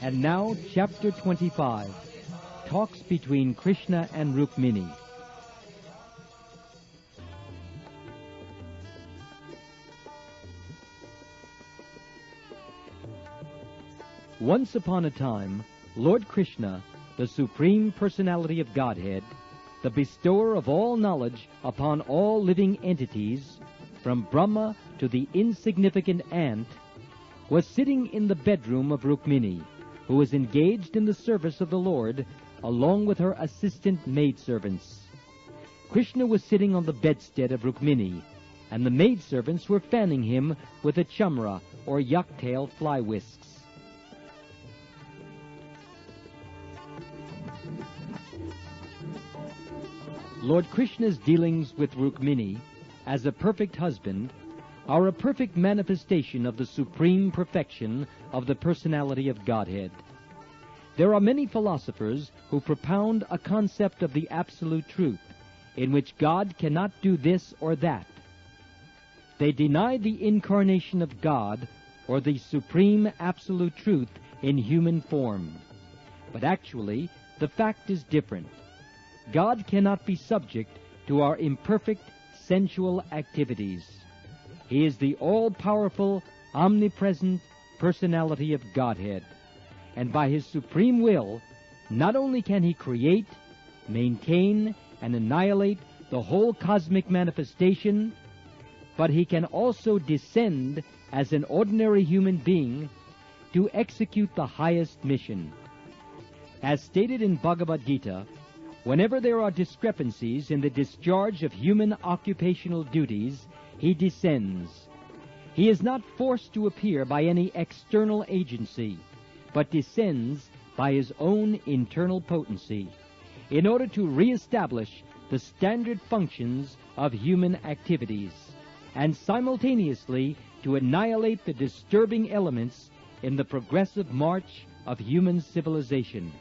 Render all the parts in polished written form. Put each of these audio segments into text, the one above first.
And now, Chapter 25, Talks between Krishna and Rukmini. Once upon a time, Lord Krishna, the Supreme Personality of Godhead, the bestower of all knowledge upon all living entities, from Brahma to the insignificant ant, was sitting in the bedroom of Rukmini, who was engaged in the service of the Lord, along with her assistant maidservants. Krishna was sitting on the bedstead of Rukmini, and the maidservants were fanning him with a chamra, or yak-tail fly whisks. Lord Krishna's dealings with Rukmini, as a perfect husband, are a perfect manifestation of the supreme perfection of the personality of Godhead. There are many philosophers who propound a concept of the absolute truth, in which God cannot do this or that. They deny the incarnation of God, or the supreme absolute truth in human form. But actually, the fact is different. God cannot be subject to our imperfect sensual activities. He is the all-powerful, omnipresent personality of Godhead. And by His supreme will, not only can He create, maintain, and annihilate the whole cosmic manifestation, but He can also descend as an ordinary human being to execute the highest mission. As stated in Bhagavad Gita, whenever there are discrepancies in the discharge of human occupational duties, He descends. He is not forced to appear by any external agency, but descends by His own internal potency, in order to reestablish the standard functions of human activities, and simultaneously to annihilate the disturbing elements in the progressive march of human civilization.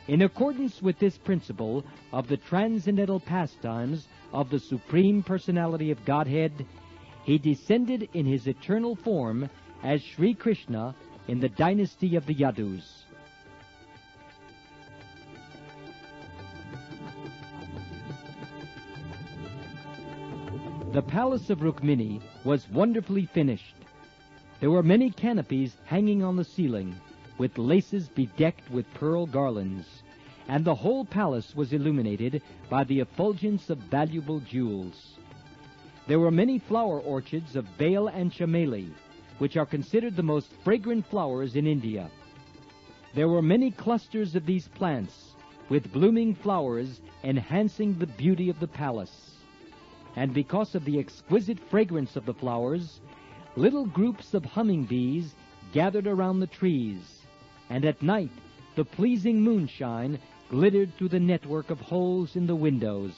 In accordance with this principle of the transcendental pastimes of the Supreme Personality of Godhead, He descended in His eternal form as Sri Krishna in the dynasty of the Yadus. The palace of Rukmini was wonderfully finished. There were many canopies hanging on the ceiling, with laces bedecked with pearl garlands, and the whole palace was illuminated by the effulgence of valuable jewels. There were many flower orchards of Bael and Chameli, which are considered the most fragrant flowers in India. There were many clusters of these plants, with blooming flowers enhancing the beauty of the palace. And because of the exquisite fragrance of the flowers, little groups of hummingbees gathered around the trees, and at night the pleasing moonshine glittered through the network of holes in the windows.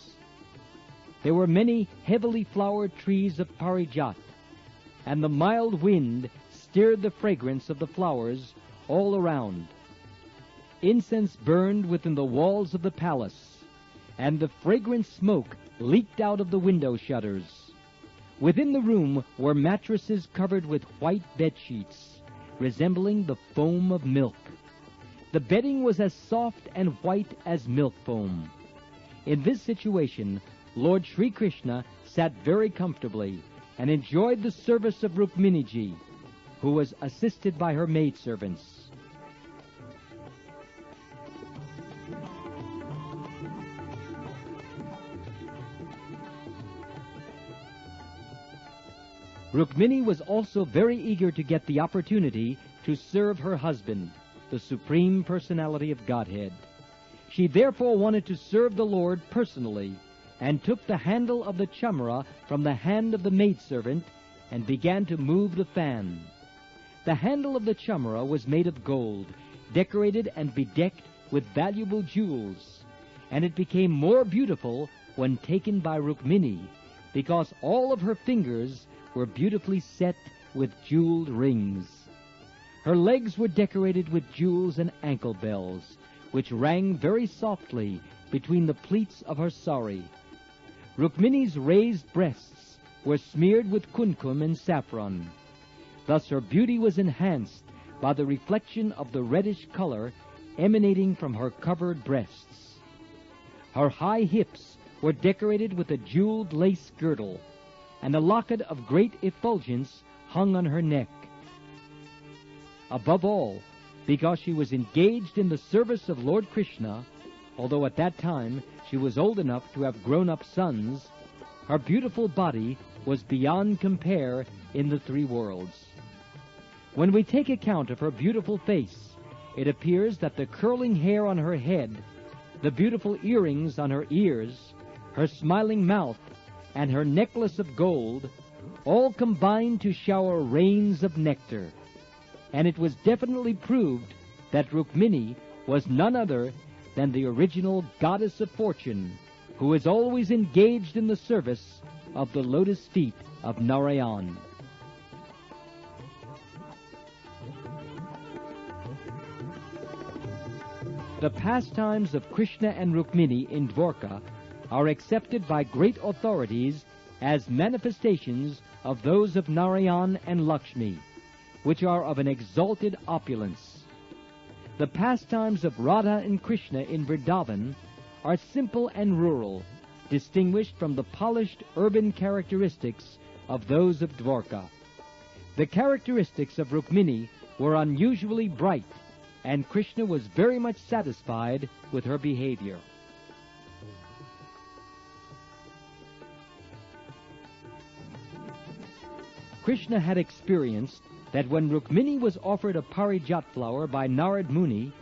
There were many heavily flowered trees of parijat, and the mild wind stirred the fragrance of the flowers all around. Incense burned within the walls of the palace, and the fragrant smoke leaked out of the window shutters. Within the room were mattresses covered with white bed sheets, resembling the foam of milk. The bedding was as soft and white as milk foam. In this situation, Lord Sri Krishna sat very comfortably and enjoyed the service of Rukminiji, who was assisted by her maidservants. Rukmini was also very eager to get the opportunity to serve her husband, the Supreme Personality of Godhead. She therefore wanted to serve the Lord personally, and took the handle of the chamra from the hand of the maidservant and began to move the fan. The handle of the chamra was made of gold, decorated and bedecked with valuable jewels, and it became more beautiful when taken by Rukmini, because all of her fingers were beautifully set with jeweled rings. Her legs were decorated with jewels and ankle bells, which rang very softly between the pleats of her sari. Rukmini's raised breasts were smeared with kumkum and saffron. Thus her beauty was enhanced by the reflection of the reddish color emanating from her covered breasts. Her high hips were decorated with a jeweled lace girdle, and a locket of great effulgence hung on her neck. Above all, because she was engaged in the service of Lord Krishna, although at that time she was old enough to have grown-up sons, her beautiful body was beyond compare in the three worlds. When we take account of her beautiful face, it appears that the curling hair on her head, the beautiful earrings on her ears, her smiling mouth, and her necklace of gold all combined to shower rains of nectar. And it was definitely proved that Rukmini was none other than the original goddess of fortune, who is always engaged in the service of the lotus feet of Narayan. The pastimes of Krishna and Rukmini in Dwarka are accepted by great authorities as manifestations of those of Narayan and Lakshmi, which are of an exalted opulence. The pastimes of Radha and Krishna in Vrindavan are simple and rural, distinguished from the polished urban characteristics of those of Dwarka. The characteristics of Rukmini were unusually bright, and Krishna was very much satisfied with her behavior. Krishna had experienced that when Rukmini was offered a parijat flower by Narad Muni,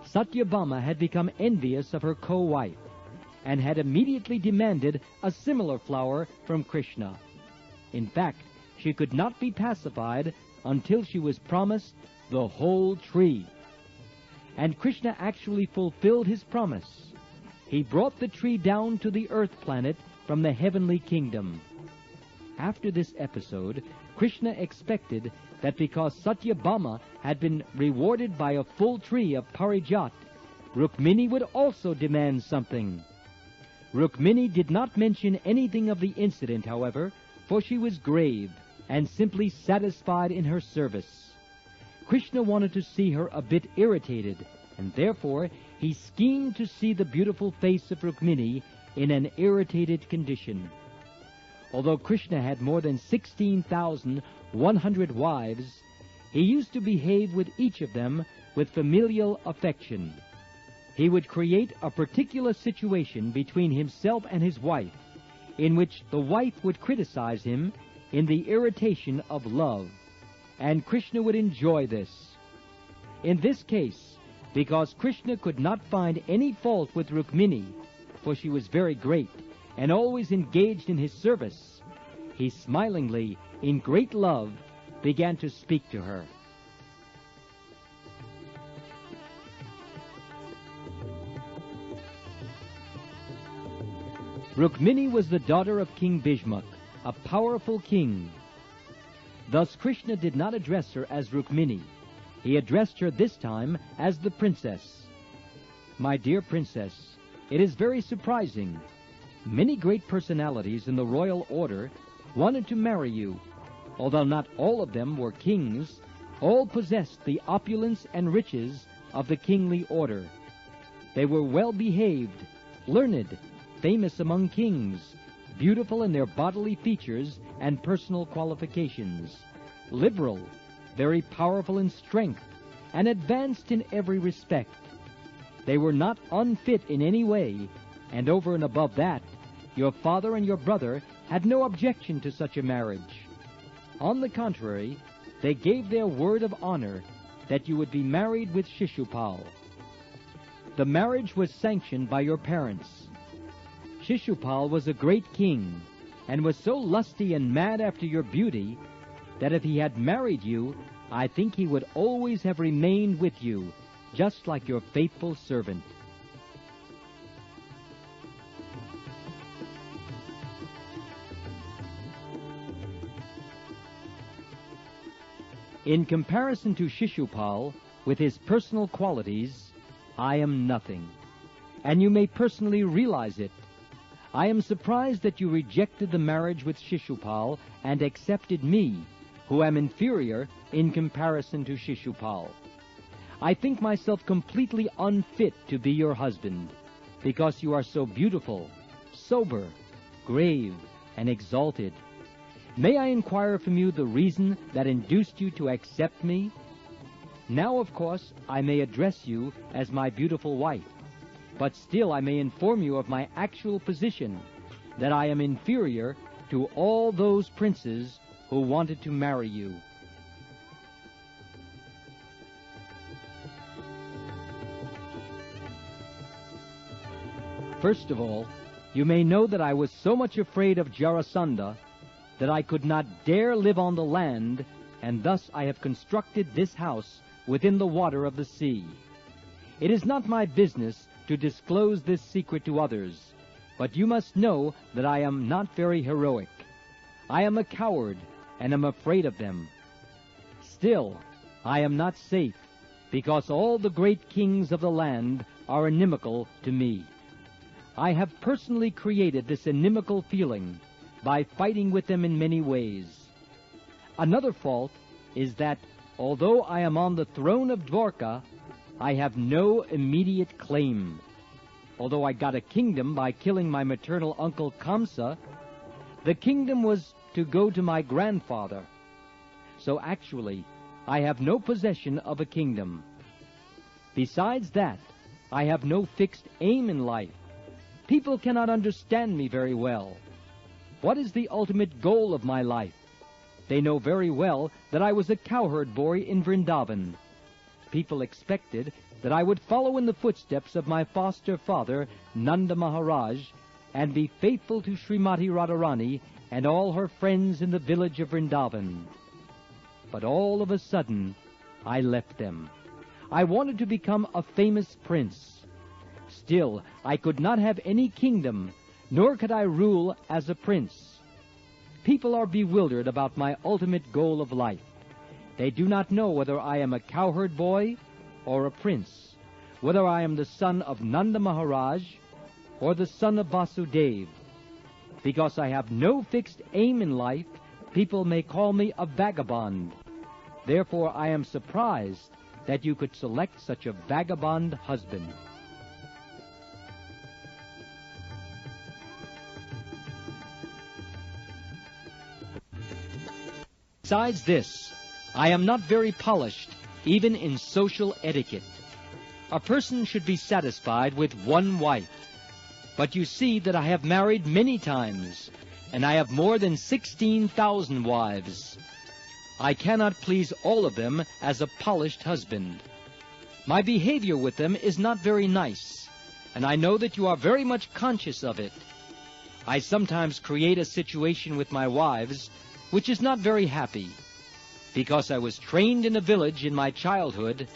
Satyabhama had become envious of her co-wife, and had immediately demanded a similar flower from Krishna. In fact, she could not be pacified until she was promised the whole tree. And Krishna actually fulfilled his promise. He brought the tree down to the earth planet from the heavenly kingdom. After this episode, Krishna expected that because Satyabhama had been rewarded by a full tree of parijat, Rukmini would also demand something. Rukmini did not mention anything of the incident, however, for she was grave and simply satisfied in her service. Krishna wanted to see her a bit irritated, and therefore he schemed to see the beautiful face of Rukmini in an irritated condition. Although Krishna had more than 16,100 wives, he used to behave with each of them with familial affection. He would create a particular situation between himself and his wife, in which the wife would criticize him in the irritation of love, and Krishna would enjoy this. In this case, because Krishna could not find any fault with Rukmini, for she was very great and always engaged in his service, he smilingly, in great love, began to speak to her. Rukmini was the daughter of King Bhishmak, a powerful king. Thus Krishna did not address her as Rukmini. He addressed her this time as the princess. My dear princess, it is very surprising. Many great personalities in the royal order wanted to marry you. Although not all of them were kings, all possessed the opulence and riches of the kingly order. They were well-behaved, learned, famous among kings, beautiful in their bodily features and personal qualifications, liberal, very powerful in strength, and advanced in every respect. They were not unfit in any way, and over and above that, your father and your brother had no objection to such a marriage. On the contrary, they gave their word of honor that you would be married with Shishupal. The marriage was sanctioned by your parents. Shishupal was a great king, and was so lusty and mad after your beauty that if he had married you, I think he would always have remained with you, just like your faithful servant. In comparison to Shishupal, with his personal qualities, I am nothing, and you may personally realize it. I am surprised that you rejected the marriage with Shishupal and accepted me, who am inferior in comparison to Shishupal. I think myself completely unfit to be your husband, because you are so beautiful, sober, grave, and exalted. May I inquire from you the reason that induced you to accept me? Now, of course, I may address you as my beautiful wife, but still I may inform you of my actual position, that I am inferior to all those princes who wanted to marry you. First of all, you may know that I was so much afraid of Jarasandha that I could not dare live on the land, and thus I have constructed this house within the water of the sea. It is not my business to disclose this secret to others, but you must know that I am not very heroic. I am a coward, and am afraid of them. Still, I am not safe, because all the great kings of the land are inimical to me. I have personally created this inimical feeling by fighting with them in many ways. Another fault is that, although I am on the throne of Dwarka, I have no immediate claim. Although I got a kingdom by killing my maternal uncle Kamsa, the kingdom was to go to my grandfather. So actually, I have no possession of a kingdom. Besides that, I have no fixed aim in life. People cannot understand me very well. What is the ultimate goal of my life? They know very well that I was a cowherd boy in Vrindavan. People expected that I would follow in the footsteps of my foster father, Nanda Maharaj, and be faithful to Srimati Radharani and all her friends in the village of Vrindavan. But all of a sudden, I left them. I wanted to become a famous prince. Still, I could not have any kingdom, nor could I rule as a prince. People are bewildered about my ultimate goal of life. They do not know whether I am a cowherd boy or a prince, whether I am the son of Nanda Maharaj or the son of Vasudev. Because I have no fixed aim in life, people may call me a vagabond. Therefore, I am surprised that you could select such a vagabond husband. Besides this, I am not very polished, even in social etiquette. A person should be satisfied with one wife. But you see that I have married many times, and I have more than 16,000 wives. I cannot please all of them as a polished husband. My behavior with them is not very nice, and I know that you are very much conscious of it. I sometimes create a situation with my wives which is not very happy. Because I was trained in a village in my childhood,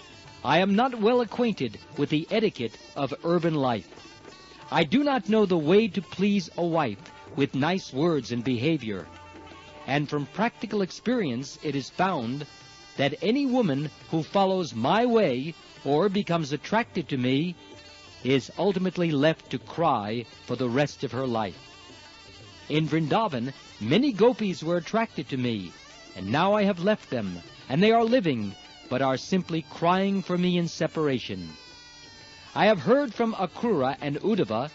I am not well acquainted with the etiquette of urban life. I do not know the way to please a wife with nice words and behavior. And from practical experience it is found that any woman who follows my way or becomes attracted to me is ultimately left to cry for the rest of her life. In Vrindavan, many gopis were attracted to me, and now I have left them, and they are living, but are simply crying for me in separation. I have heard from Akrura and Uddhava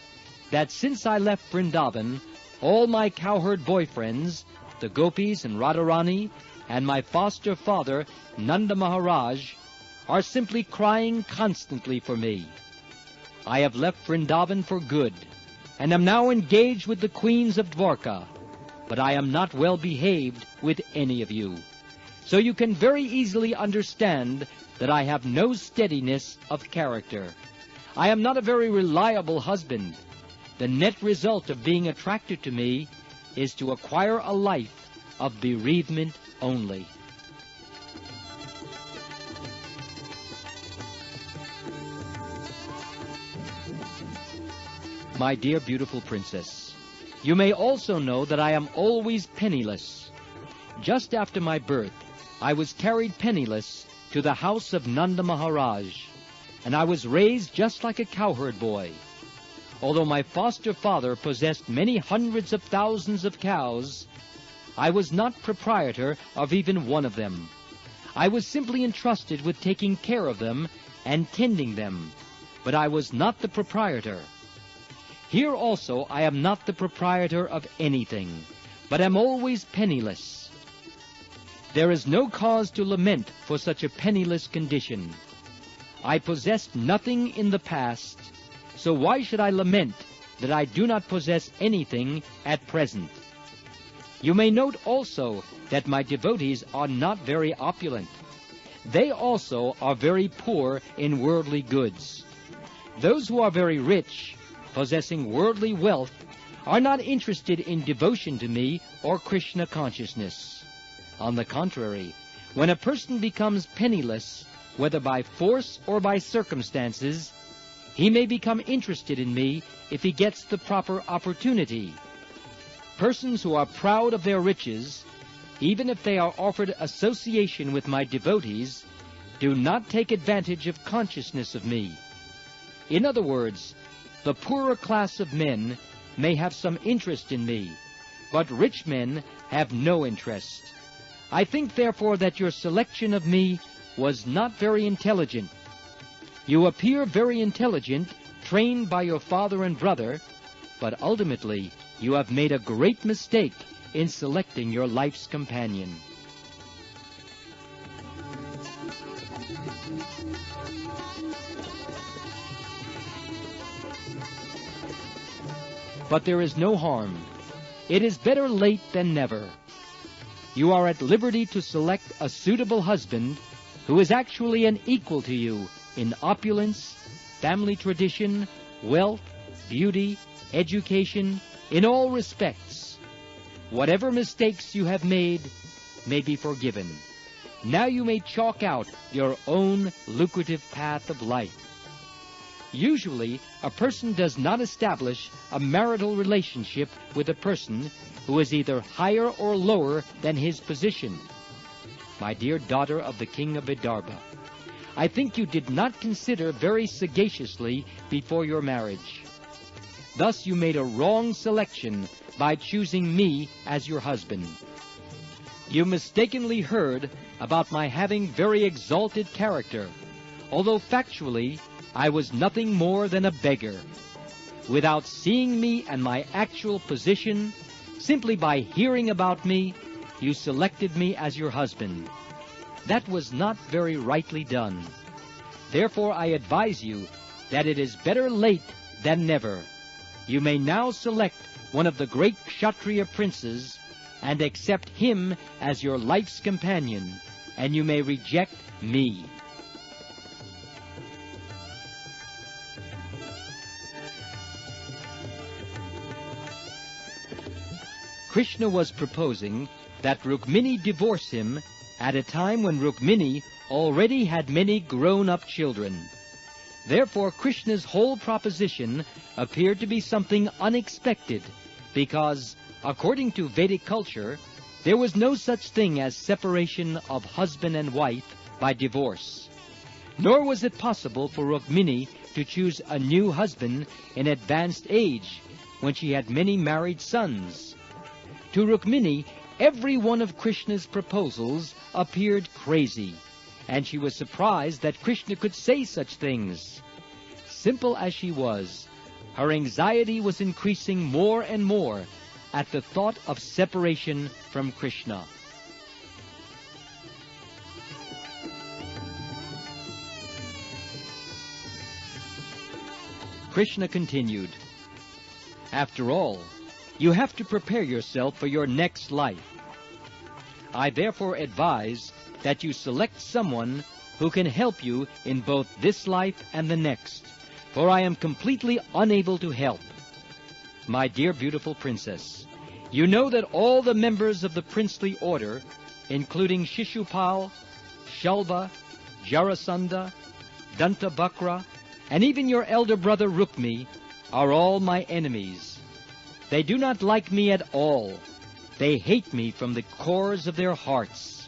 that since I left Vrindavan, all my cowherd boyfriends, the gopis and Radharani, and my foster father, Nanda Maharaj, are simply crying constantly for me. I have left Vrindavan for good, and am now engaged with the queens of Dwarka, but I am not well behaved with any of you. So you can very easily understand that I have no steadiness of character. I am not a very reliable husband. The net result of being attracted to me is to acquire a life of bereavement only. My dear beautiful princess, you may also know that I am always penniless. Just after my birth, I was carried penniless to the house of Nanda Maharaj, and I was raised just like a cowherd boy. Although my foster father possessed many hundreds of thousands of cows, I was not proprietor of even one of them. I was simply entrusted with taking care of them and tending them, but I was not the proprietor. Here also I am not the proprietor of anything, but am always penniless. There is no cause to lament for such a penniless condition. I possessed nothing in the past, so why should I lament that I do not possess anything at present? You may note also that my devotees are not very opulent. They also are very poor in worldly goods. Those who are very rich, possessing worldly wealth, are not interested in devotion to me or Krishna consciousness. On the contrary, when a person becomes penniless, whether by force or by circumstances, he may become interested in me if he gets the proper opportunity. Persons who are proud of their riches, even if they are offered association with my devotees, do not take advantage of consciousness of me. In other words, the poorer class of men may have some interest in me, but rich men have no interest. I think, therefore, that your selection of me was not very intelligent. You appear very intelligent, trained by your father and brother, but ultimately you have made a great mistake in selecting your life's companion. But there is no harm. It is better late than never. You are at liberty to select a suitable husband who is actually an equal to you in opulence, family tradition, wealth, beauty, education, in all respects. Whatever mistakes you have made may be forgiven. Now you may chalk out your own lucrative path of life. Usually, a person does not establish a marital relationship with a person who is either higher or lower than his position. My dear daughter of the king of Vidarbha, I think you did not consider very sagaciously before your marriage. Thus you made a wrong selection by choosing me as your husband. You mistakenly heard about my having very exalted character, although factually I was nothing more than a beggar. Without seeing me and my actual position, simply by hearing about me, you selected me as your husband. That was not very rightly done. Therefore I advise you that it is better late than never. You may now select one of the great Kshatriya princes and accept him as your life's companion, and you may reject me. Krishna was proposing that Rukmini divorce him at a time when Rukmini already had many grown-up children. Therefore, Krishna's whole proposition appeared to be something unexpected, because, according to Vedic culture, there was no such thing as separation of husband and wife by divorce. Nor was it possible for Rukmini to choose a new husband in advanced age, when she had many married sons. To Rukmini, every one of Krishna's proposals appeared crazy, and she was surprised that Krishna could say such things. Simple as she was, her anxiety was increasing more and more at the thought of separation from Krishna. Krishna continued, "After all, you have to prepare yourself for your next life. I therefore advise that you select someone who can help you in both this life and the next, for I am completely unable to help. My dear beautiful princess, you know that all the members of the princely order, including Shishupal, Shalva, Jarasandha, Dantabhakra, and even your elder brother Rukmi, are all my enemies. They do not like me at all. They hate me from the cores of their hearts.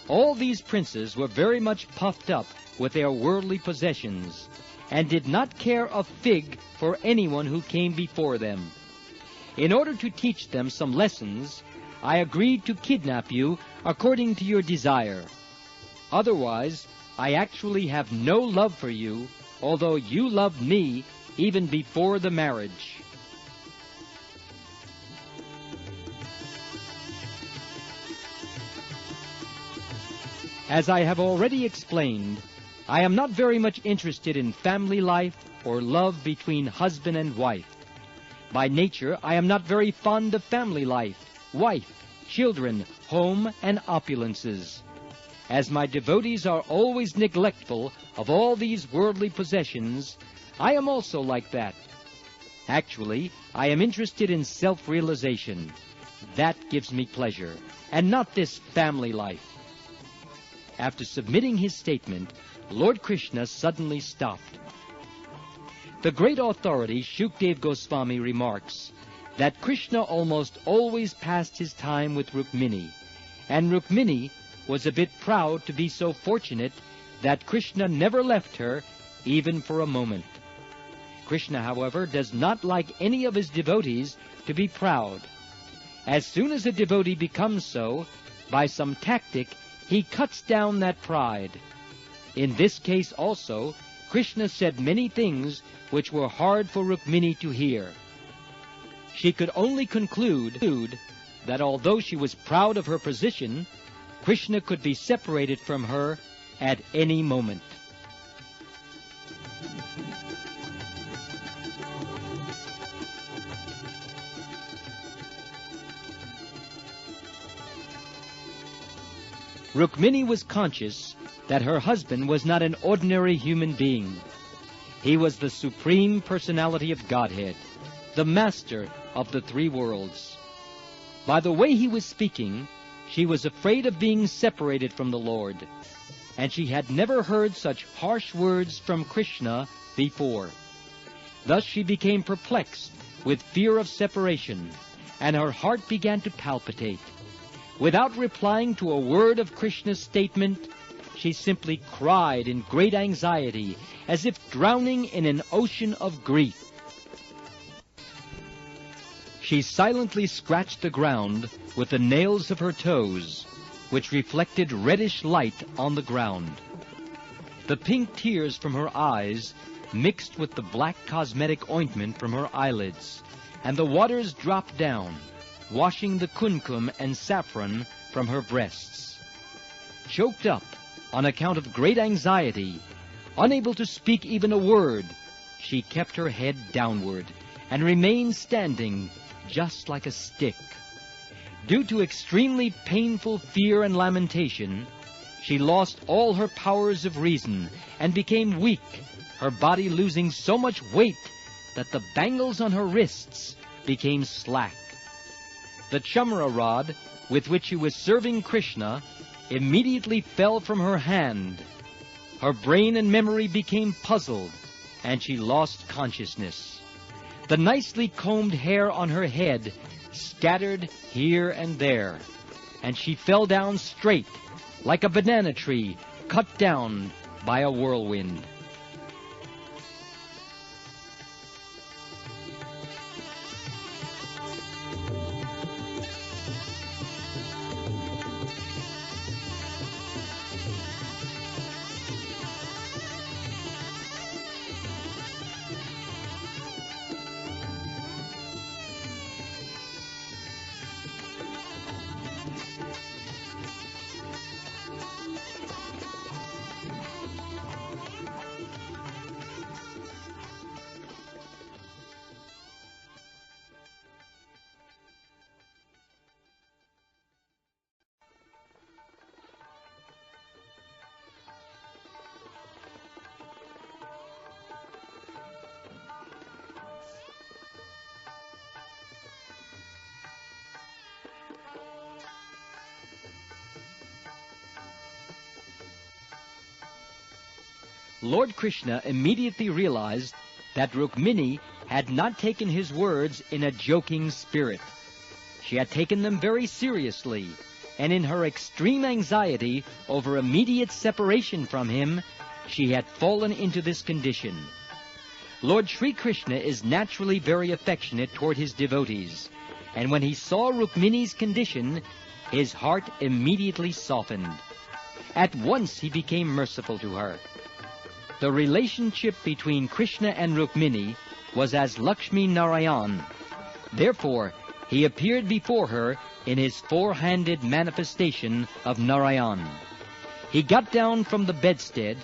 All these princes were very much puffed up with their worldly possessions, and did not care a fig for anyone who came before them. In order to teach them some lessons, I agreed to kidnap you according to your desire. Otherwise, I actually have no love for you, although you loved me even before the marriage." As I have already explained, I am not very much interested in family life or love between husband and wife. By nature, I am not very fond of family life, wife, children, home, and opulences. As my devotees are always neglectful of all these worldly possessions, I am also like that. Actually, I am interested in self-realization. That gives me pleasure, and not this family life. After submitting his statement, Lord Krishna suddenly stopped. The great authority Shukdev Goswami remarks that Krishna almost always passed his time with Rukmini, and Rukmini was a bit proud to be so fortunate that Krishna never left her even for a moment. Krishna, however, does not like any of his devotees to be proud. As soon as a devotee becomes so, by some tactic, he cuts down that pride. In this case also, Krishna said many things which were hard for Rukmini to hear. She could only conclude that although she was proud of her position, Krishna could be separated from her at any moment. Rukmini was conscious that her husband was not an ordinary human being. He was the Supreme Personality of Godhead, the Master of the three worlds. By the way he was speaking, she was afraid of being separated from the Lord, and she had never heard such harsh words from Krishna before. Thus she became perplexed with fear of separation, and her heart began to palpitate. Without replying to a word of Krishna's statement, she simply cried in great anxiety, as if drowning in an ocean of grief. She silently scratched the ground with the nails of her toes, which reflected reddish light on the ground. The pink tears from her eyes mixed with the black cosmetic ointment from her eyelids, and the waters dropped down, washing the kumkum and saffron from her breasts. Choked up on account of great anxiety, unable to speak even a word, she kept her head downward and remained standing just like a stick. Due to extremely painful fear and lamentation, she lost all her powers of reason and became weak, her body losing so much weight that the bangles on her wrists became slack. The chamra rod with which she was serving Krishna immediately fell from her hand. Her brain and memory became puzzled, and she lost consciousness. The nicely combed hair on her head scattered here and there, and she fell down straight, like a banana tree cut down by a whirlwind. Lord Krishna immediately realized that Rukmini had not taken his words in a joking spirit. She had taken them very seriously, and in her extreme anxiety over immediate separation from him, she had fallen into this condition. Lord Sri Krishna is naturally very affectionate toward his devotees, and when he saw Rukmini's condition, his heart immediately softened. At once he became merciful to her. The relationship between Krishna and Rukmini was as Lakshmi Narayan. Therefore, he appeared before her in his four-handed manifestation of Narayan. He got down from the bedstead,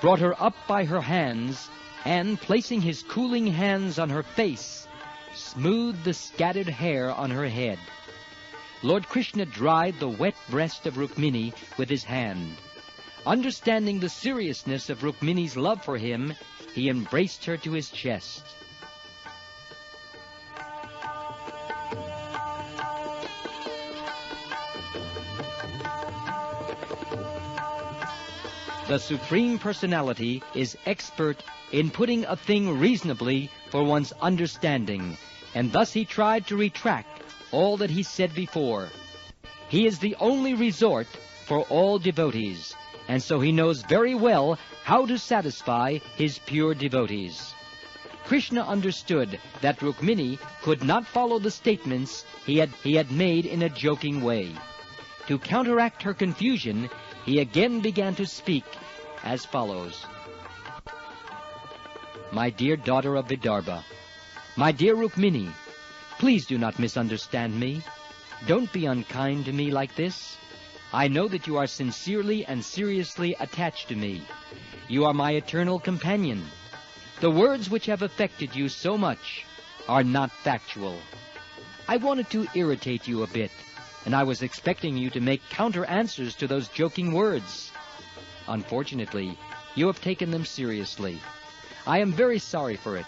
brought her up by her hands, and, placing his cooling hands on her face, smoothed the scattered hair on her head. Lord Krishna dried the wet breast of Rukmini with his hand. Understanding the seriousness of Rukmini's love for him, he embraced her to his chest. The Supreme Personality is expert in putting a thing reasonably for one's understanding, and thus he tried to retract all that he said before. He is the only resort for all devotees, and so he knows very well how to satisfy his pure devotees. Krishna understood that Rukmini could not follow the statements he had made in a joking way. To counteract her confusion, he again began to speak as follows. My dear daughter of Vidarbha, my dear Rukmini, please do not misunderstand me. Don't be unkind to me like this. I know that you are sincerely and seriously attached to me. You are my eternal companion. The words which have affected you so much are not factual. I wanted to irritate you a bit, and I was expecting you to make counter-answers to those joking words. Unfortunately, you have taken them seriously. I am very sorry for it.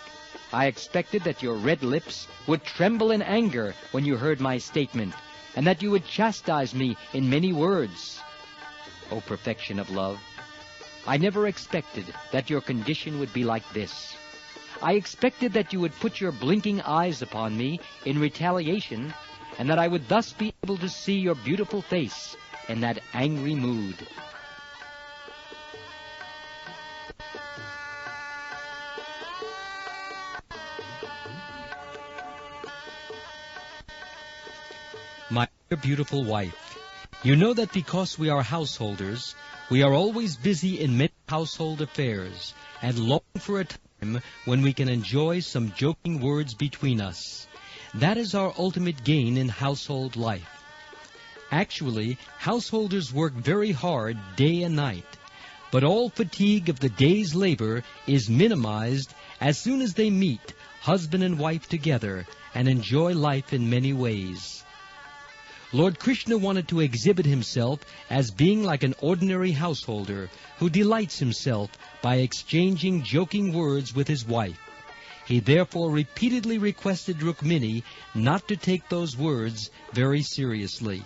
I expected that your red lips would tremble in anger when you heard my statement, and that you would chastise me in many words. O perfection of love, I never expected that your condition would be like this. I expected that you would put your blinking eyes upon me in retaliation, and that I would thus be able to see your beautiful face in that angry mood. My dear beautiful wife, you know that because we are householders, we are always busy in many household affairs, and long for a time when we can enjoy some joking words between us. That is our ultimate gain in household life. Actually, householders work very hard day and night, but all fatigue of the day's labor is minimized as soon as they meet, husband and wife together, and enjoy life in many ways. Lord Krishna wanted to exhibit himself as being like an ordinary householder who delights himself by exchanging joking words with his wife. He therefore repeatedly requested Rukmini not to take those words very seriously.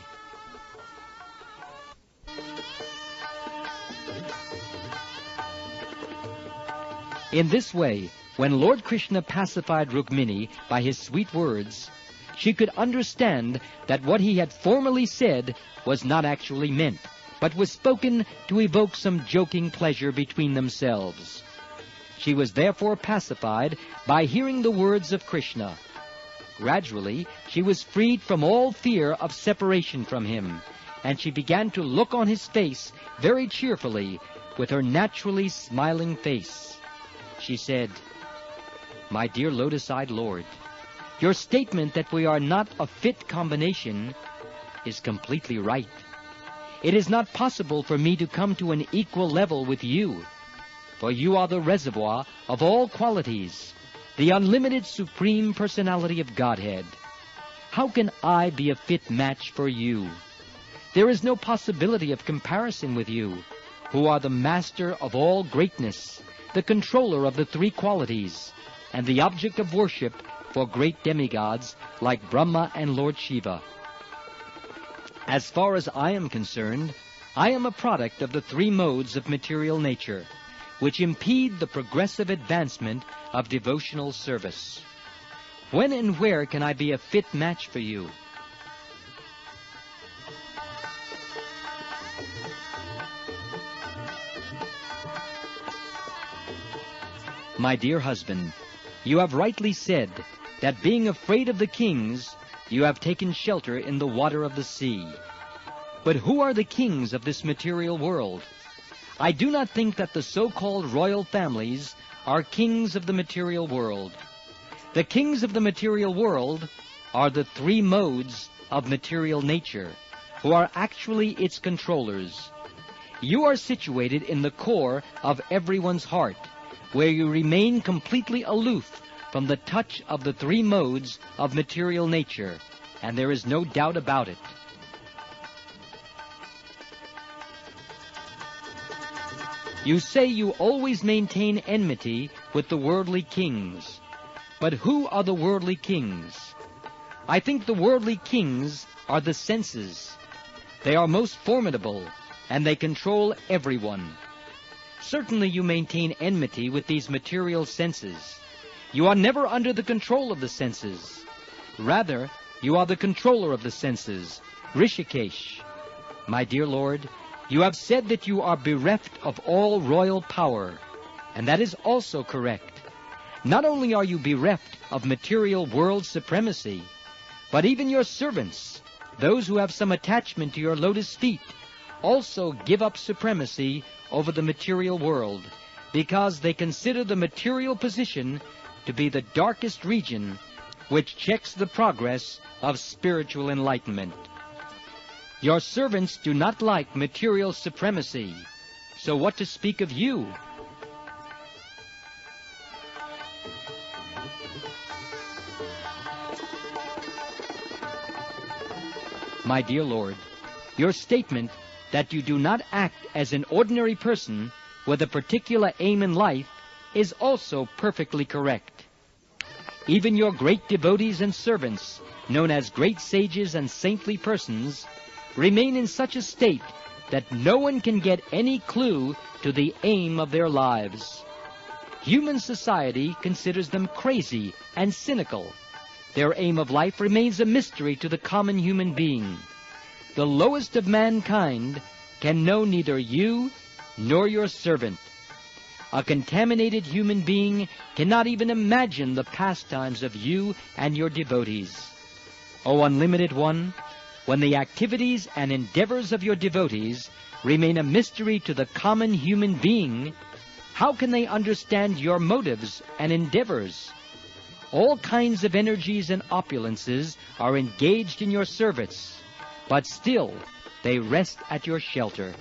In this way, when Lord Krishna pacified Rukmini by his sweet words, she could understand that what he had formerly said was not actually meant, but was spoken to evoke some joking pleasure between themselves. She was therefore pacified by hearing the words of Krishna. Gradually, she was freed from all fear of separation from him, and she began to look on his face very cheerfully with her naturally smiling face. She said, My dear lotus-eyed Lord, your statement that we are not a fit combination is completely right. It is not possible for me to come to an equal level with you, for you are the reservoir of all qualities, the unlimited Supreme Personality of Godhead. How can I be a fit match for you? There is no possibility of comparison with you, who are the master of all greatness, the controller of the three qualities, and the object of worship for great demigods like Brahma and Lord Shiva. As far as I am concerned, I am a product of the three modes of material nature, which impede the progressive advancement of devotional service. When and where can I be a fit match for you? My dear husband, you have rightly said that being afraid of the kings, You have taken shelter in the water of the sea. But who are the kings of this material world? I do not think that the so-called royal families are kings of the material world. The kings of the material world are the three modes of material nature, who are actually its controllers. You are situated in the core of everyone's heart, where you remain completely aloof from the touch of the three modes of material nature, and there is no doubt about it. You say you always maintain enmity with the worldly kings. But who are the worldly kings? I think the worldly kings are the senses. They are most formidable, and they control everyone. Certainly you maintain enmity with these material senses. You are never under the control of the senses. Rather, you are the controller of the senses, Rishikesh. My dear Lord, you have said that you are bereft of all royal power, and that is also correct. Not only are you bereft of material world supremacy, but even your servants, those who have some attachment to your lotus feet, also give up supremacy over the material world, because they consider the material position to be the darkest region which checks the progress of spiritual enlightenment. Your servants do not like material supremacy, so what to speak of you? My dear Lord, your statement that you do not act as an ordinary person with a particular aim in life is also perfectly correct. Even your great devotees and servants, known as great sages and saintly persons, remain in such a state that no one can get any clue to the aim of their lives. Human society considers them crazy and cynical. Their aim of life remains a mystery to the common human being. The lowest of mankind can know neither you nor your servant. A contaminated human being cannot even imagine the pastimes of you and your devotees. O Unlimited One, when the activities and endeavors of your devotees remain a mystery to the common human being, how can they understand your motives and endeavors? All kinds of energies and opulences are engaged in your service, but still they rest at your shelter.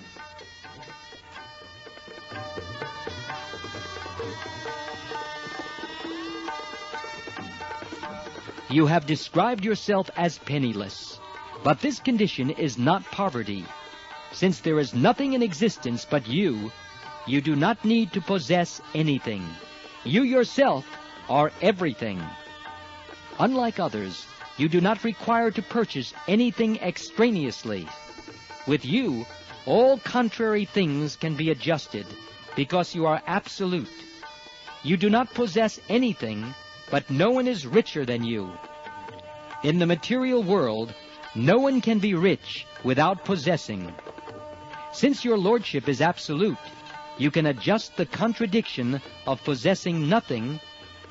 You have described yourself as penniless, but this condition is not poverty. Since there is nothing in existence but you do not need to possess anything. You yourself are everything. Unlike others, you do not require to purchase anything extraneously. With you, all contrary things can be adjusted, because you are absolute. You do not possess anything, but no one is richer than you. In the material world, no one can be rich without possessing. Since your lordship is absolute, you can adjust the contradiction of possessing nothing,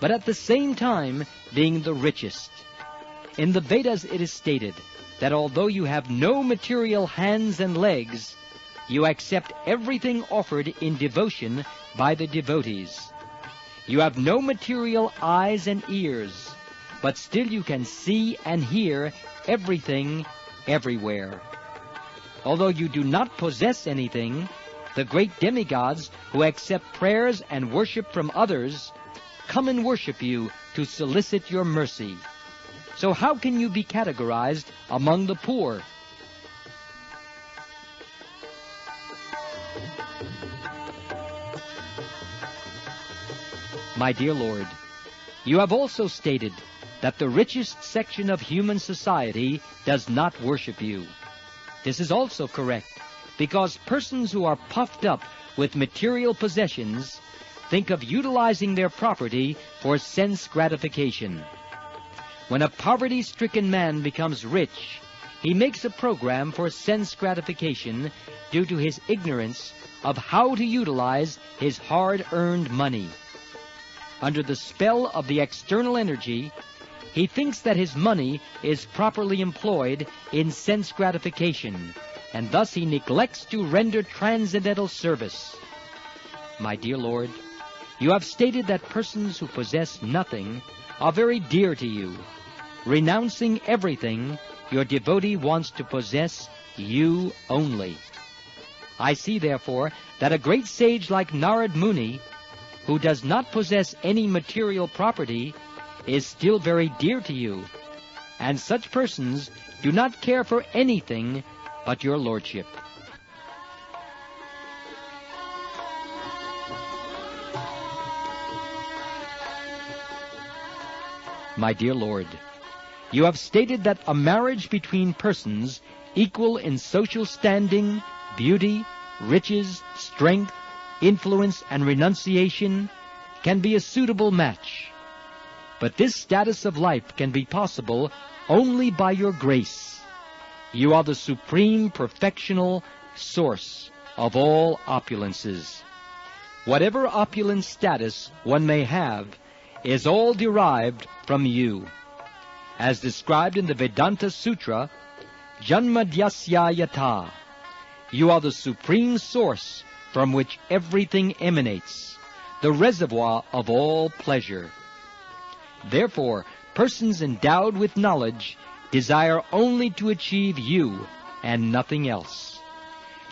but at the same time being the richest. In the Vedas it is stated that although you have no material hands and legs, you accept everything offered in devotion by the devotees. You have no material eyes and ears, but still you can see and hear everything everywhere. Although you do not possess anything, the great demigods who accept prayers and worship from others come and worship you to solicit your mercy. So how can you be categorized among the poor? My dear Lord, you have also stated that the richest section of human society does not worship you. This is also correct, because persons who are puffed up with material possessions think of utilizing their property for sense gratification. When a poverty-stricken man becomes rich, he makes a program for sense gratification due to his ignorance of how to utilize his hard-earned money. Under the spell of the external energy, he thinks that his money is properly employed in sense gratification, and thus he neglects to render transcendental service. My dear Lord, you have stated that persons who possess nothing are very dear to you. Renouncing everything, your devotee wants to possess you only. I see, therefore, that a great sage like Narad Muni, who does not possess any material property, is still very dear to you, and such persons do not care for anything but your lordship. My dear Lord, you have stated that a marriage between persons equal in social standing, beauty, riches, strength, influence, and renunciation can be a suitable match. But this status of life can be possible only by your grace. You are the supreme perfectional source of all opulences. Whatever opulent status one may have is all derived from you. As described in the Vedanta Sutra, Janmadyasya Yata, you are the supreme source from which everything emanates, the reservoir of all pleasure. Therefore, persons endowed with knowledge desire only to achieve you and nothing else.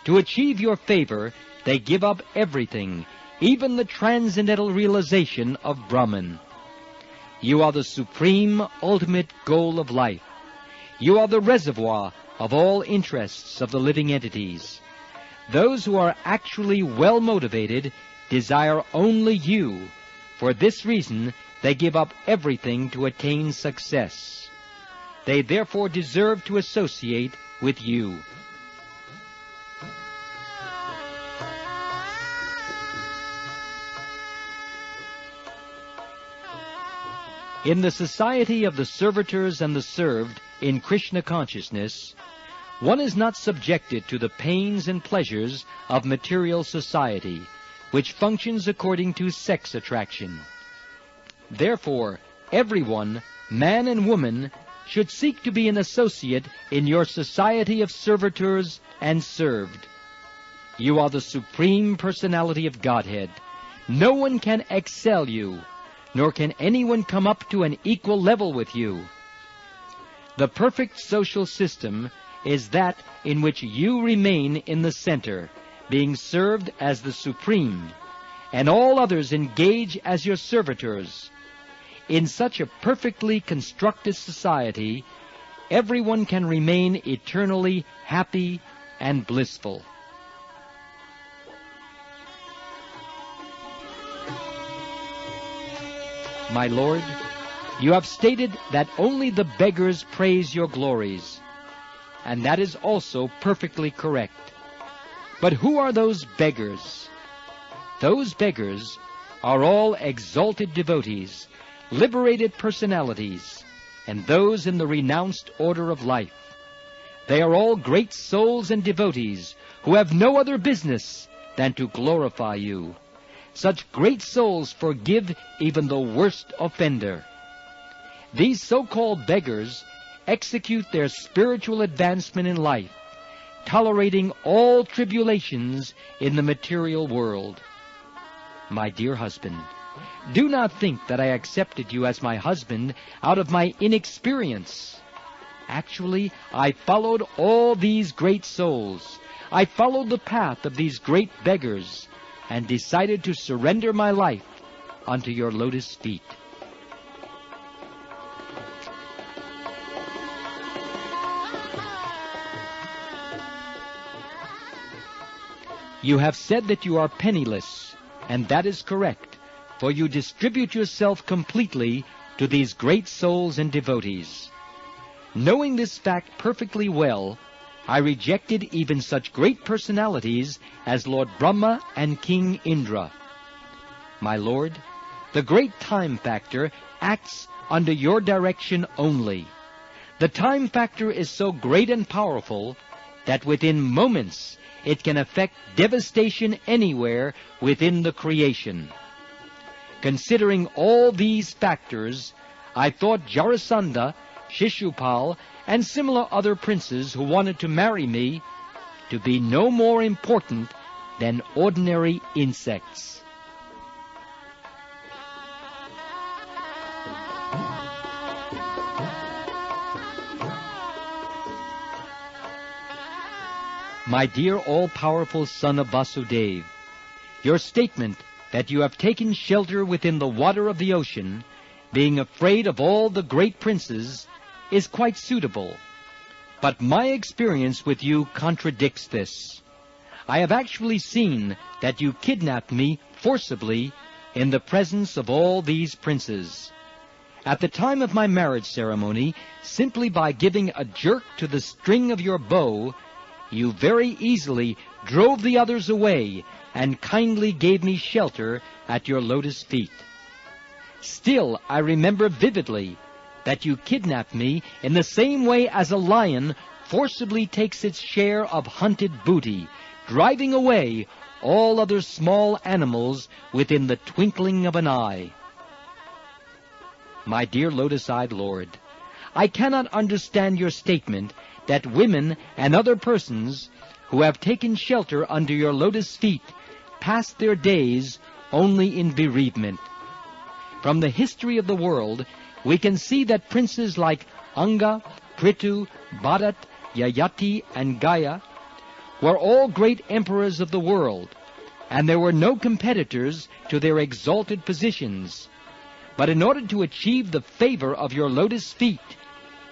To achieve your favor, they give up everything, even the transcendental realization of Brahman. You are the supreme ultimate goal of life. You are the reservoir of all interests of the living entities. Those who are actually well motivated desire only you. For this reason, they give up everything to attain success. They therefore deserve to associate with you. In the society of the servitors and the served in Krishna consciousness, one is not subjected to the pains and pleasures of material society, which functions according to sex attraction. Therefore, everyone, man and woman, should seek to be an associate in your society of servitors and served. You are the supreme personality of Godhead. No one can excel you, nor can anyone come up to an equal level with you. The perfect social system is that in which you remain in the center, being served as the supreme, and all others engage as your servitors. In such a perfectly constructed society, everyone can remain eternally happy and blissful. My Lord, you have stated that only the beggars praise your glories, and that is also perfectly correct. But who are those beggars? Those beggars are all exalted devotees, liberated personalities, and those in the renounced order of life. They are all great souls and devotees who have no other business than to glorify you. Such great souls forgive even the worst offender. These so-called beggars execute their spiritual advancement in life, tolerating all tribulations in the material world. My dear husband, do not think that I accepted you as my husband out of my inexperience. Actually, I followed all these great souls. I followed the path of these great beggars, and decided to surrender my life unto your lotus feet. You have said that you are penniless, and that is correct, for you distribute yourself completely to these great souls and devotees. Knowing this fact perfectly well, I rejected even such great personalities as Lord Brahma and King Indra. My Lord, the great time factor acts under your direction only. The time factor is so great and powerful that within moments it can effect devastation anywhere within the creation. Considering all these factors, I thought Jarasandha, Shishupal, and similar other princes who wanted to marry me to be no more important than ordinary insects. My dear all-powerful son of Vasudeva, your statement that you have taken shelter within the water of the ocean, being afraid of all the great princes, is quite suitable. But my experience with you contradicts this. I have actually seen that you kidnapped me forcibly in the presence of all these princes. At the time of my marriage ceremony, simply by giving a jerk to the string of your bow, you very easily drove the others away and kindly gave me shelter at your lotus feet. Still, I remember vividly that you kidnapped me in the same way as a lion forcibly takes its share of hunted booty, driving away all other small animals within the twinkling of an eye. My dear lotus-eyed Lord, I cannot understand your statement that women and other persons who have taken shelter under your lotus feet pass their days only in bereavement. From the history of the world, we can see that princes like Anga, Prithu, Bharat, Yayati, and Gaya were all great emperors of the world, and there were no competitors to their exalted positions. But in order to achieve the favor of your lotus feet,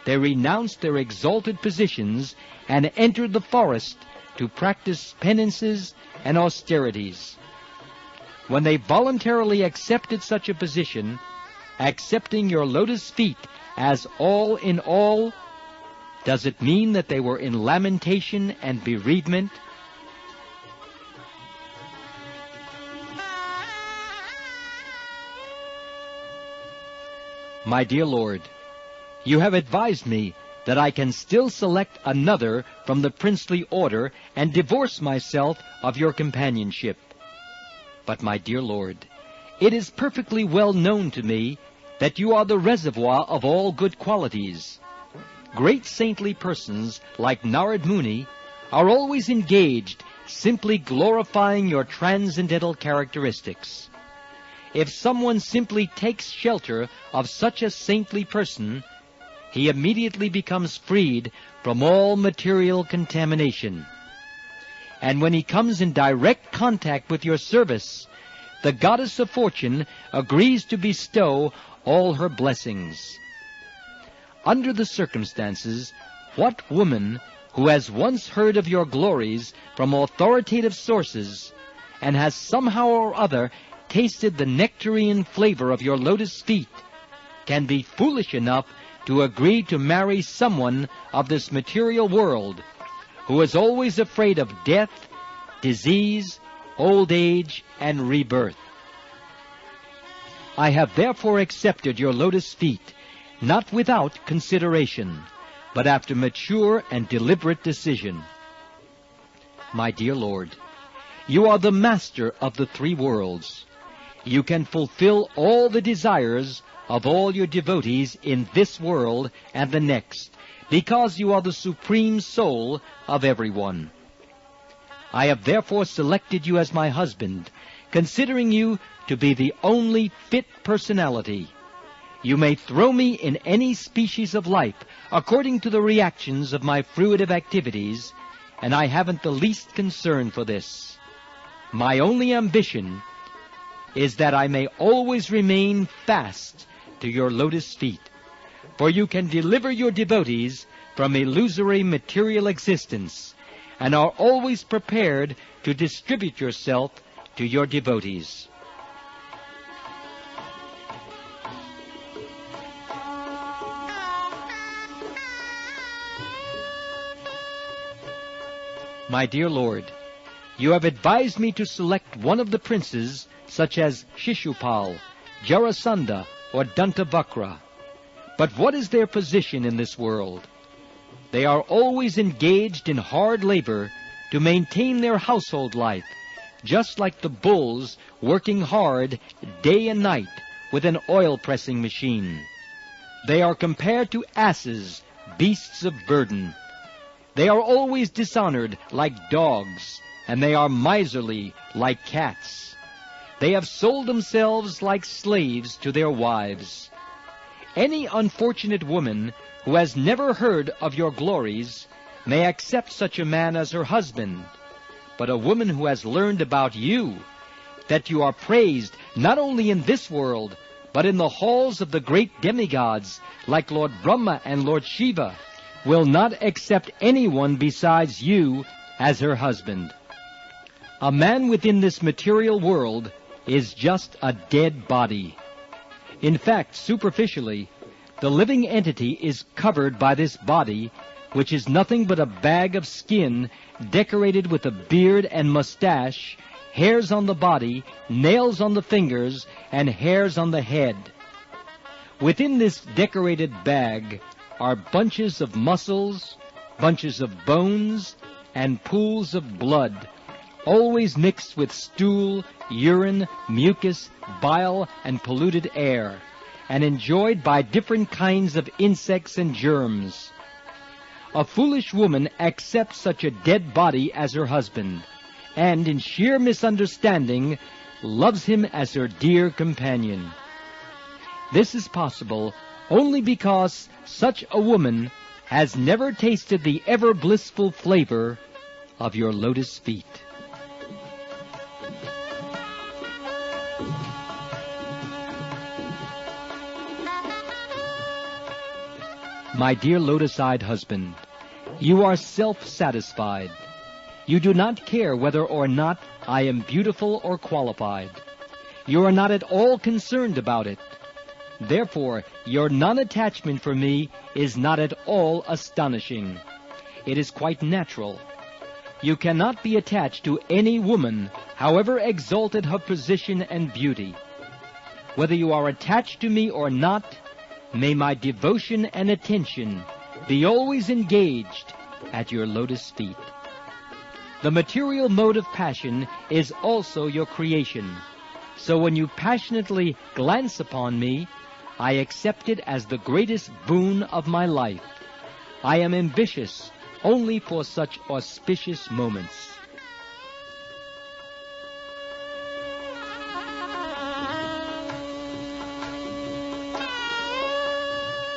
they renounced their exalted positions and entered the forest to practice penances and austerities. When they voluntarily accepted such a position, accepting your lotus feet as all in all, does it mean that they were in lamentation and bereavement? My dear Lord, you have advised me that I can still select another from the princely order and divorce myself of your companionship. But, my dear Lord, it is perfectly well known to me that you are the reservoir of all good qualities. Great saintly persons like Narad Muni are always engaged simply glorifying your transcendental characteristics. If someone simply takes shelter of such a saintly person, he immediately becomes freed from all material contamination. And when he comes in direct contact with your service, the goddess of fortune agrees to bestow all her blessings. Under the circumstances, what woman who has once heard of your glories from authoritative sources and has somehow or other tasted the nectarine flavor of your lotus feet can be foolish enough to agree to marry someone of this material world who is always afraid of death, disease, old age, and rebirth? I have therefore accepted your lotus feet, not without consideration, but after mature and deliberate decision. My dear Lord, you are the master of the three worlds. You can fulfill all the desires of all your devotees in this world and the next, because you are the supreme soul of everyone. I have therefore selected you as my husband, considering you to be the only fit personality. You may throw me in any species of life according to the reactions of my fruitive activities, and I haven't the least concern for this. My only ambition is that I may always remain fast to your lotus feet, for you can deliver your devotees from illusory material existence and are always prepared to distribute yourself to your devotees. My dear Lord, you have advised me to select one of the princes, such as Shishupal, Jarasandha, or Dantavakra. But what is their position in this world? They are always engaged in hard labor to maintain their household life, just like the bulls working hard day and night with an oil-pressing machine. They are compared to asses, beasts of burden. They are always dishonored like dogs, and they are miserly like cats. They have sold themselves like slaves to their wives. Any unfortunate woman who has never heard of your glories may accept such a man as her husband. But a woman who has learned about you, that you are praised not only in this world, but in the halls of the great demigods, like Lord Brahma and Lord Shiva, will not accept anyone besides you as her husband. A man within this material world is just a dead body. In fact, superficially, the living entity is covered by this body, which is nothing but a bag of skin decorated with a beard and mustache, hairs on the body, nails on the fingers, and hairs on the head. Within this decorated bag are bunches of muscles, bunches of bones, and pools of blood, always mixed with stool, urine, mucus, bile, and polluted air, and enjoyed by different kinds of insects and germs. A foolish woman accepts such a dead body as her husband, and in sheer misunderstanding loves him as her dear companion. This is possible only because such a woman has never tasted the ever blissful flavor of your lotus feet. My dear lotus-eyed husband, you are self-satisfied. You do not care whether or not I am beautiful or qualified. You are not at all concerned about it. Therefore, your non-attachment for me is not at all astonishing. It is quite natural. You cannot be attached to any woman, however exalted her position and beauty. Whether you are attached to me or not, may my devotion and attention be always engaged at your lotus feet. The material mode of passion is also your creation. So when you passionately glance upon me, I accept it as the greatest boon of my life. I am ambitious only for such auspicious moments.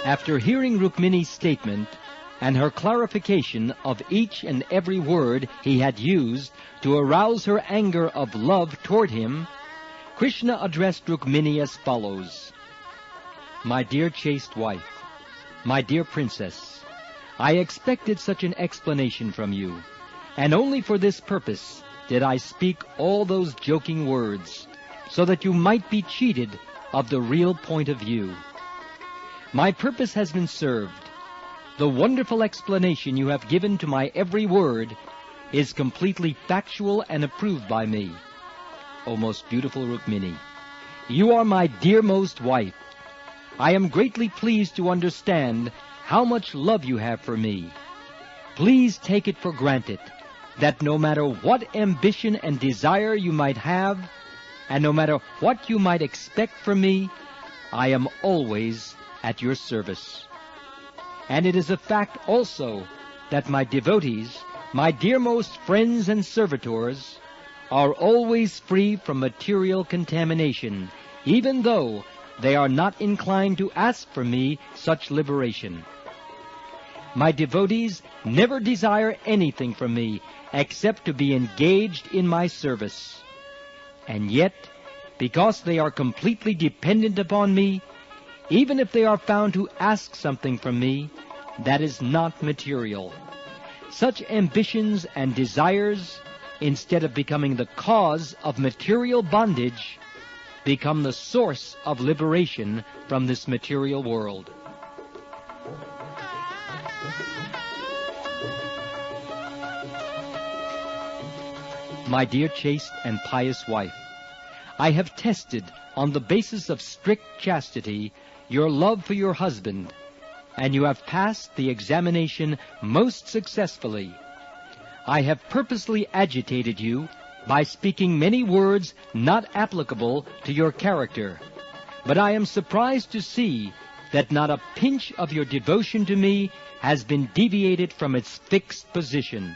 After hearing Rukmini's statement and her clarification of each and every word he had used to arouse her anger of love toward him, Krishna addressed Rukmini as follows: My dear chaste wife, my dear princess, I expected such an explanation from you, and only for this purpose did I speak all those joking words, so that you might be cheated of the real point of view. My purpose has been served. The wonderful explanation you have given to my every word is completely factual and approved by me. O most beautiful Rukmini, you are my dearmost wife. I am greatly pleased to understand how much love you have for me. Please take it for granted that no matter what ambition and desire you might have, and no matter what you might expect from me, I am always at your service. And it is a fact also that my devotees, my dearmost friends and servitors, are always free from material contamination, even though they are not inclined to ask from me such liberation. My devotees never desire anything from me except to be engaged in my service. And yet, because they are completely dependent upon me, even if they are found to ask something from me, that is not material. Such ambitions and desires, instead of becoming the cause of material bondage, become the source of liberation from this material world. My dear chaste and pious wife, I have tested on the basis of strict chastity your love for your husband, and you have passed the examination most successfully. I have purposely agitated you by speaking many words not applicable to your character, but I am surprised to see that not a pinch of your devotion to me has been deviated from its fixed position.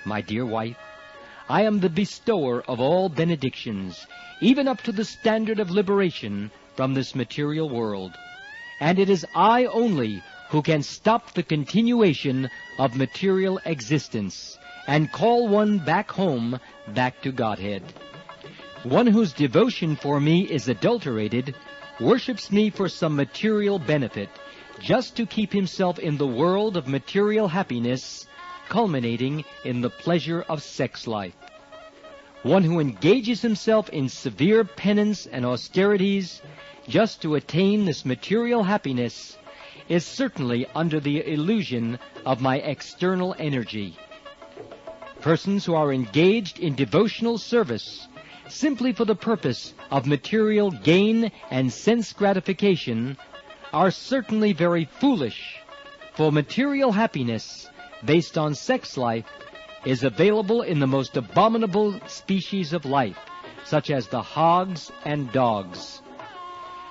My dear wife, I am the bestower of all benedictions, even up to the standard of liberation from this material world. And it is I only who can stop the continuation of material existence and call one back home, back to Godhead. One whose devotion for me is adulterated worships me for some material benefit, just to keep himself in the world of material happiness, culminating in the pleasure of sex life. One who engages himself in severe penance and austerities just to attain this material happiness is certainly under the illusion of my external energy. Persons who are engaged in devotional service simply for the purpose of material gain and sense gratification are certainly very foolish, for material happiness based on sex life is available in the most abominable species of life, such as the hogs and dogs.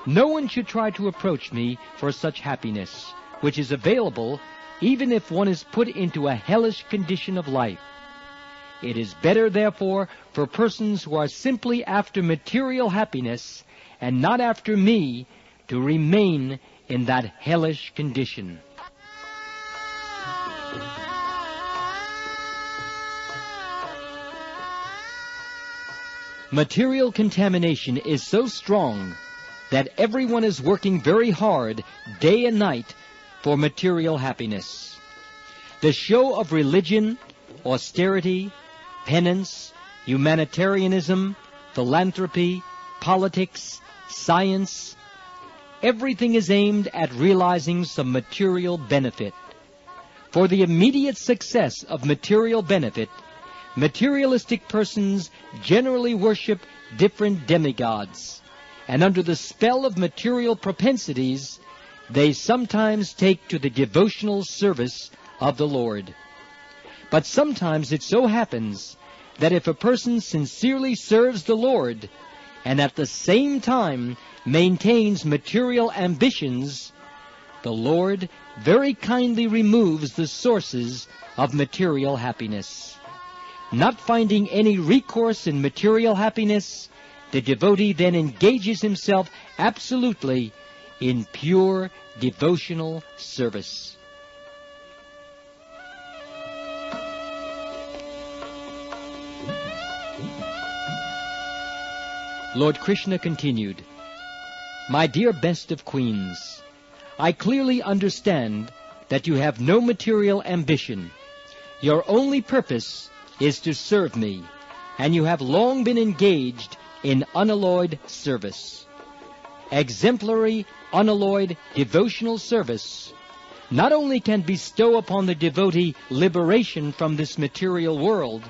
No one should try to approach me for such happiness, which is available even if one is put into a hellish condition of life. It is better, therefore, for persons who are simply after material happiness and not after me to remain in that hellish condition. Material contamination is so strong that everyone is working very hard, day and night, for material happiness. The show of religion, austerity, penance, humanitarianism, philanthropy, politics, science, everything is aimed at realizing some material benefit. For the immediate success of material benefit, materialistic persons generally worship different demigods, and under the spell of material propensities, they sometimes take to the devotional service of the Lord. But sometimes it so happens that if a person sincerely serves the Lord and at the same time maintains material ambitions, the Lord very kindly removes the sources of material happiness. Not finding any recourse in material happiness, the devotee then engages himself absolutely in pure devotional service. Lord Krishna continued, "My dear best of queens, I clearly understand that you have no material ambition. Your only purpose is to serve me, and you have long been engaged in unalloyed service. Exemplary, unalloyed devotional service not only can bestow upon the devotee liberation from this material world,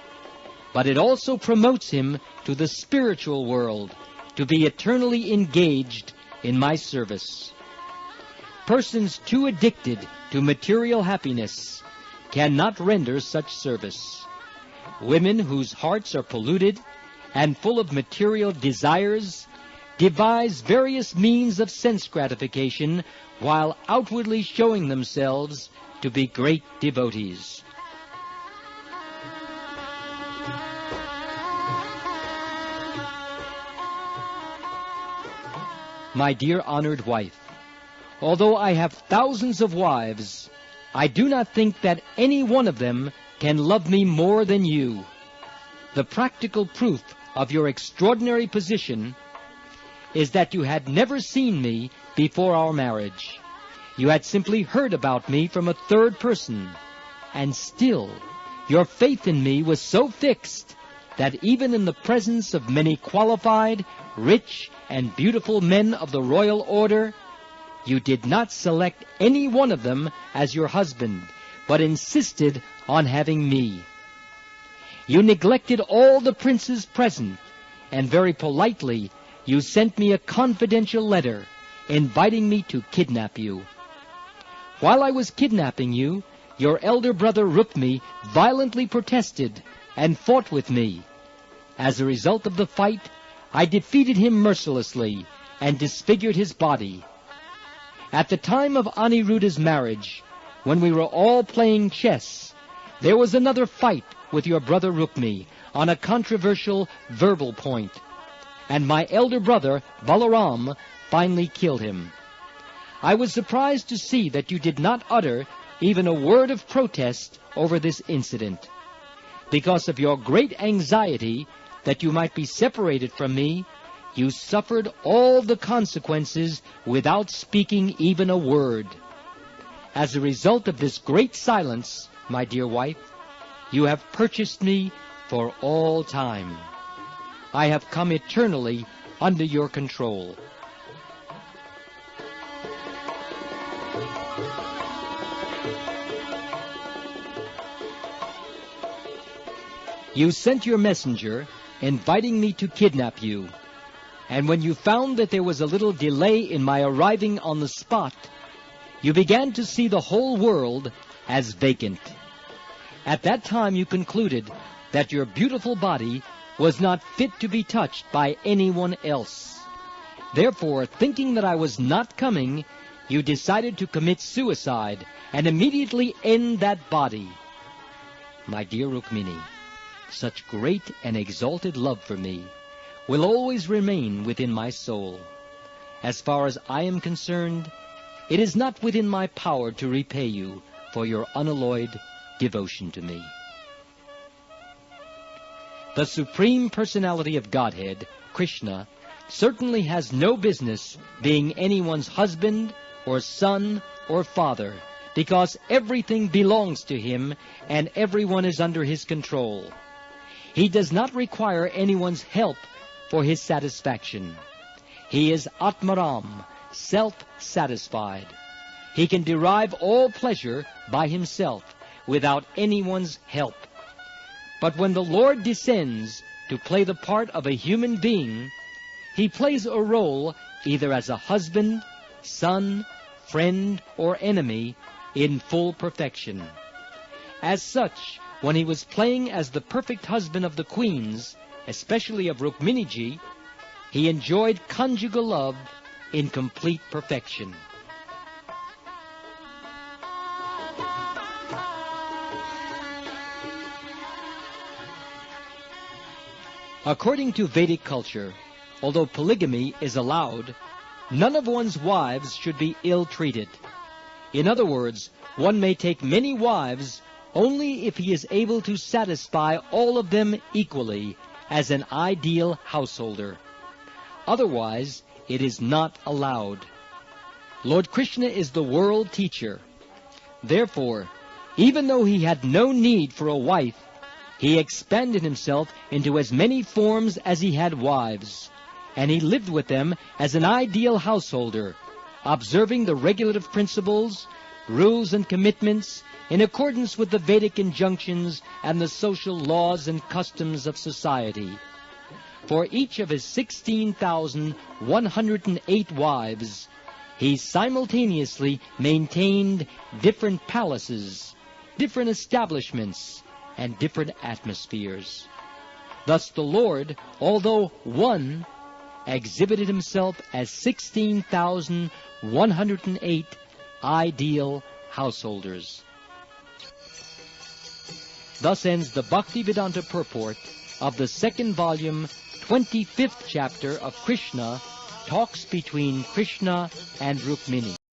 but it also promotes him to the spiritual world, to be eternally engaged in my service. Persons too addicted to material happiness cannot render such service. Women whose hearts are polluted and full of material desires devise various means of sense gratification while outwardly showing themselves to be great devotees. My dear honored wife, although I have thousands of wives, I do not think that any one of them can love me more than you. The practical proof of your extraordinary position is that you had never seen me before our marriage. You had simply heard about me from a third person, and still your faith in me was so fixed that even in the presence of many qualified, rich, and beautiful men of the royal order, you did not select any one of them as your husband, but insisted on having me. You neglected all the princes present, and very politely you sent me a confidential letter inviting me to kidnap you. While I was kidnapping you, your elder brother Rukmini violently protested and fought with me. As a result of the fight, I defeated him mercilessly and disfigured his body. At the time of Aniruddha's marriage, when we were all playing chess, there was another fight with your brother Rukmini on a controversial verbal point, and my elder brother, Balaram, finally killed him. I was surprised to see that you did not utter even a word of protest over this incident. Because of your great anxiety that you might be separated from me, you suffered all the consequences without speaking even a word. As a result of this great silence, my dear wife, you have purchased me for all time. I have come eternally under your control. You sent your messenger inviting me to kidnap you, and when you found that there was a little delay in my arriving on the spot, you began to see the whole world as vacant. At that time you concluded that your beautiful body was not fit to be touched by anyone else. Therefore, thinking that I was not coming, you decided to commit suicide and immediately end that body. My dear Rukmini, such great and exalted love for me will always remain within my soul. As far as I am concerned, it is not within my power to repay you for your unalloyed devotion to me. The Supreme Personality of Godhead, Krishna, certainly has no business being anyone's husband or son or father, because everything belongs to him and everyone is under his control. He does not require anyone's help for his satisfaction. He is Atmaram, self-satisfied. He can derive all pleasure by himself without anyone's help. But when the Lord descends to play the part of a human being, he plays a role either as a husband, son, friend, or enemy in full perfection. As such, when he was playing as the perfect husband of the queens, especially of Rukminiji, he enjoyed conjugal love in complete perfection. According to Vedic culture, although polygamy is allowed, none of one's wives should be ill-treated. In other words, one may take many wives only if he is able to satisfy all of them equally as an ideal householder. Otherwise, it is not allowed. Lord Krishna is the world teacher. Therefore, even though he had no need for a wife, he expanded himself into as many forms as he had wives, and he lived with them as an ideal householder, observing the regulative principles, rules, and commitments in accordance with the Vedic injunctions and the social laws and customs of society. For each of his 16,108 wives, he simultaneously maintained different palaces, different establishments, and different atmospheres. Thus the Lord, although one, exhibited himself as 16,108 ideal householders. Thus ends the Bhaktivedanta purport of the second volume, 25th chapter of Krishna, Talks Between Krishna and Rukmini.